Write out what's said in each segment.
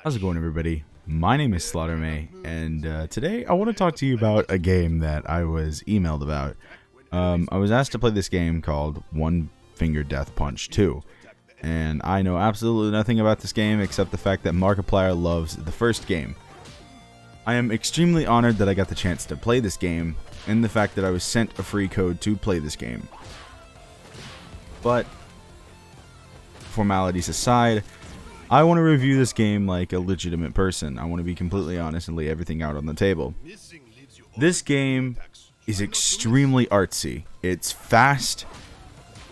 How's it going, everybody? My name is SlaughterMay, and today I want to talk to you about a game that I was emailed about. I was asked to play this game called One Finger Death Punch 2, and I know absolutely nothing about this game except the fact that Markiplier loves the first game. I am extremely honored that I got the chance to play this game, and the fact that I was sent a free code to play this game. But, formalities aside, I want to review this game like a legitimate person. I want to be completely honest and lay everything out on the table. This game is extremely artsy. It's fast,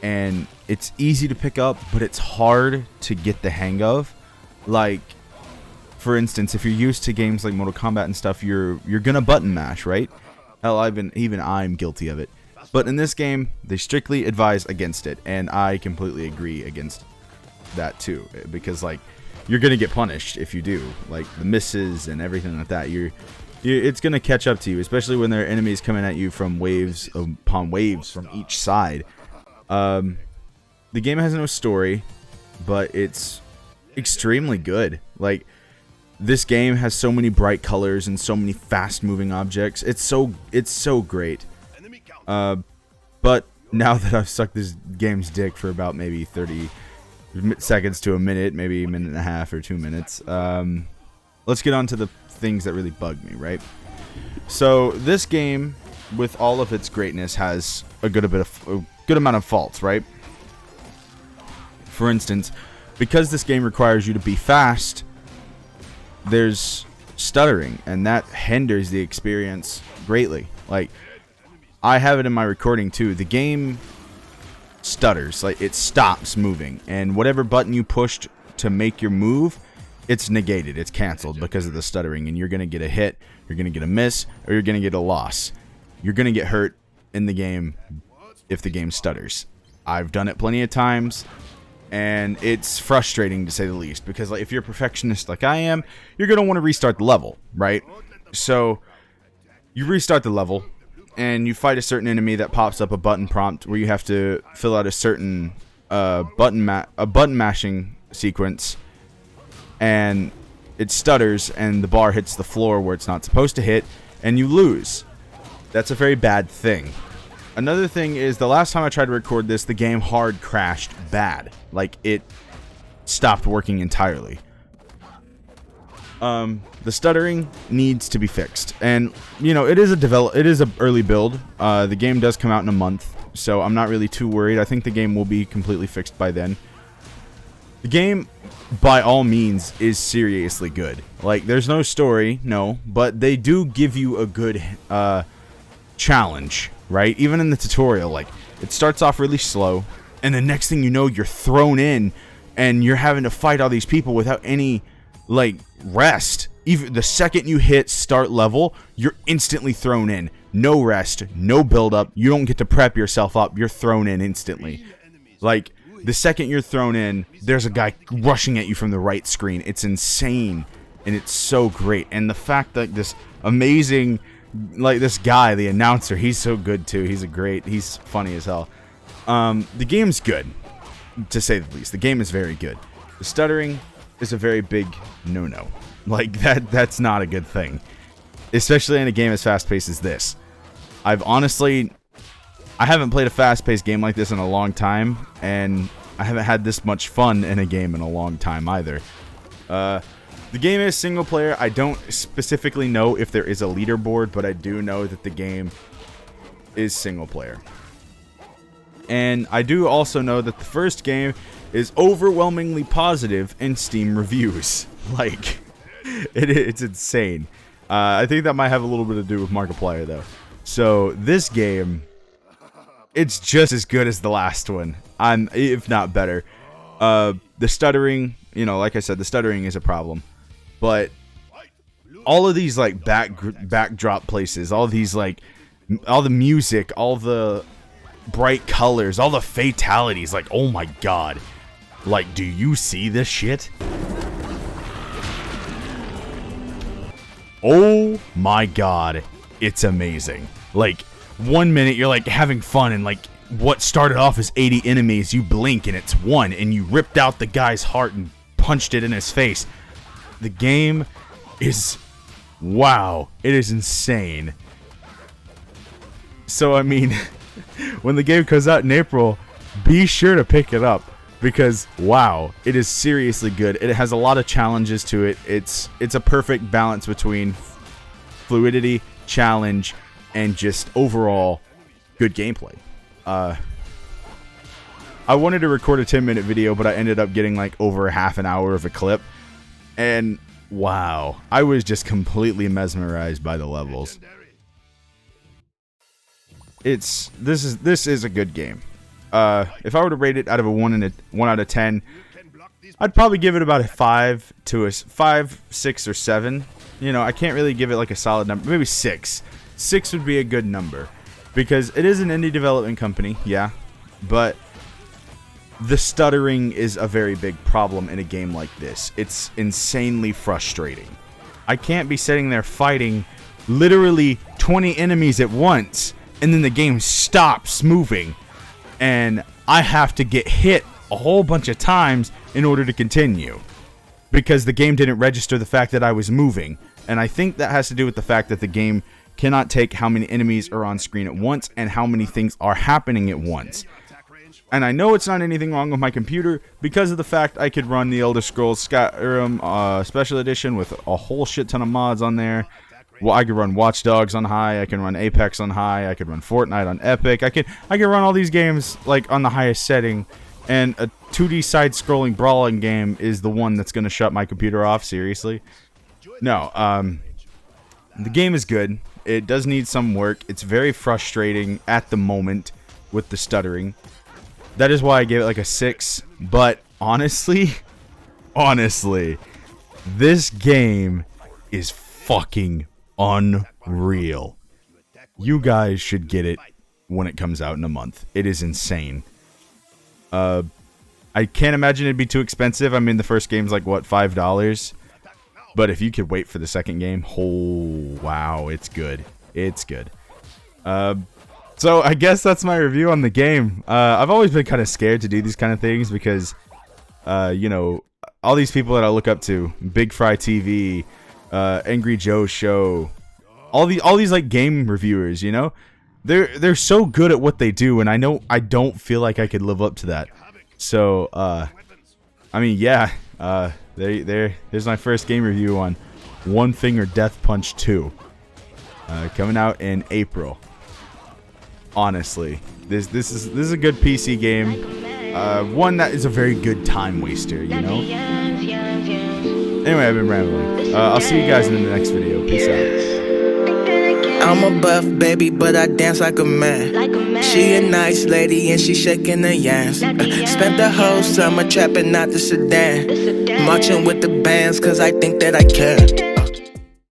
and it's easy to pick up, but it's hard to get the hang of. Like, for instance, if you're used to games like Mortal Kombat and stuff, you're gonna button mash, right? Hell, even I'm guilty of it. But in this game, they strictly advise against it, and I completely agree against that too, because like you're gonna get punished if you do, like the misses and everything like that. It's gonna catch up to you, especially when there are enemies coming at you from waves upon waves from each side. The game has no story, but it's extremely good. Like, this game has so many bright colors and so many fast moving objects. It's so great. But now that I've sucked this game's dick for about maybe 30 seconds to a minute, maybe a minute and a half or 2 minutes, let's get on to the things that really bug me, right? So this game, with all of its greatness, has a good amount of faults, right? For instance, because this game requires you to be fast, there's stuttering, and that hinders the experience greatly. Like, I have it in my recording too. The game stutters, like it stops moving, and whatever button you pushed to make your move, it's negated, it's canceled because of the stuttering, and you're gonna get a hit, you're gonna get a miss, or you're gonna get a loss. You're gonna get hurt in the game if the game stutters. I've done it plenty of times, and it's frustrating to say the least, because like if you're a perfectionist like I am, you're gonna want to restart the level, right? So you restart the level and you fight a certain enemy that pops up a button prompt where you have to fill out a certain button mashing sequence, and it stutters and the bar hits the floor where it's not supposed to hit, and you lose. That's a very bad thing. Another thing is, the last time I tried to record this, the game hard crashed bad. Like, it stopped working entirely. The stuttering needs to be fixed, and you know, it is a early build. The game does come out in a month, so I'm not really too worried. I think the game will be completely fixed by then. The game, by all means, is seriously good. Like, there's no story, no, but they do give you a good challenge, right? Even in the tutorial, like, it starts off really slow, and the next thing you know, you're thrown in, and you're having to fight all these people without any like rest. Even the second you hit start level, you're instantly thrown in. No rest, no build up. You don't get to prep yourself up. You're thrown in instantly. Like, the second you're thrown in, there's a guy rushing at you from the right screen. It's insane, and it's so great. And the fact that this amazing, like, this guy, the announcer, he's so good too. He's funny as hell. The game's good, to say the least. The game is very good. The stuttering is a very big no-no. Like, that's not a good thing, especially in a game as fast-paced as this. I haven't played a fast-paced game like this in a long time, and I haven't had this much fun in a game in a long time either. The game is single player. I don't specifically know if there is a leaderboard, but I do know that the game is single player. And I do also know that the first game is overwhelmingly positive in Steam reviews. Like, it's insane. I think that might have a little bit to do with Markiplier, though. So this game, it's just as good as the last one, if not better. The stuttering, you know, like I said, the stuttering is a problem. But all of these, like, backdrop places, all these, like, all the music, all the bright colors, all the fatalities, like, oh my god. Like, do you see this shit? Oh my god, it's amazing. Like, 1 minute you're like having fun, and like what started off as 80 enemies, you blink and it's one, and you ripped out the guy's heart and punched it in his face. The game is, wow, it is insane. So I mean, when the game comes out in April, be sure to pick it up, because wow, it is seriously good. It has a lot of challenges to it. It's a perfect balance between fluidity, challenge, and just overall good gameplay. I wanted to record a 10-minute video, but I ended up getting like over half an hour of a clip, and wow, I was just completely mesmerized by the levels. This is a good game. If I were to rate it out of a 1 out of 10, I'd probably give it about a 5 to a 5, 6, or 7. You know, I can't really give it like a solid number. Maybe 6. 6 would be a good number, because it is an indie development company, yeah, but the stuttering is a very big problem in a game like this. It's insanely frustrating. I can't be sitting there fighting literally 20 enemies at once, and then the game stops moving, and I have to get hit a whole bunch of times in order to continue, because the game didn't register the fact that I was moving. And I think that has to do with the fact that the game cannot take how many enemies are on screen at once and how many things are happening at once. And I know it's not anything wrong with my computer, because of the fact I could run the Elder Scrolls Skyrim Special Edition with a whole shit ton of mods on there. Well, I could run Watch Dogs on high, I can run Apex on high, I could run Fortnite on epic, I could run all these games like on the highest setting, and a 2D side-scrolling brawling game is the one that's going to shut my computer off, seriously. No, the game is good. It does need some work. It's very frustrating at the moment with the stuttering. That is why I gave it like a 6, but honestly, this game is fucking unreal. You guys should get it when it comes out in a month. It is insane. I can't imagine it'd be too expensive. I mean, the first game's like, what, $5? But if you could wait for the second game, oh, wow, it's good. It's good. So I guess that's my review on the game. I've always been kind of scared to do these kind of things because, you know, all these people that I look up to, Big Fry TV, Angry Joe Show, all these like game reviewers, you know, they're so good at what they do, and I know I don't feel like I could live up to that. So, I mean, yeah, there's my first game review on One Finger Death Punch 2, coming out in April. Honestly, this is a good PC game, one that is a very good time waster, you know. Anyway, I've been rambling. I'll see you guys in the next video. Peace out. I'm a buff baby, but I dance like a man. She a nice lady and she shaking her yams. Spent the whole summer trapping out the sedan, marching with the bands cause I think that I can.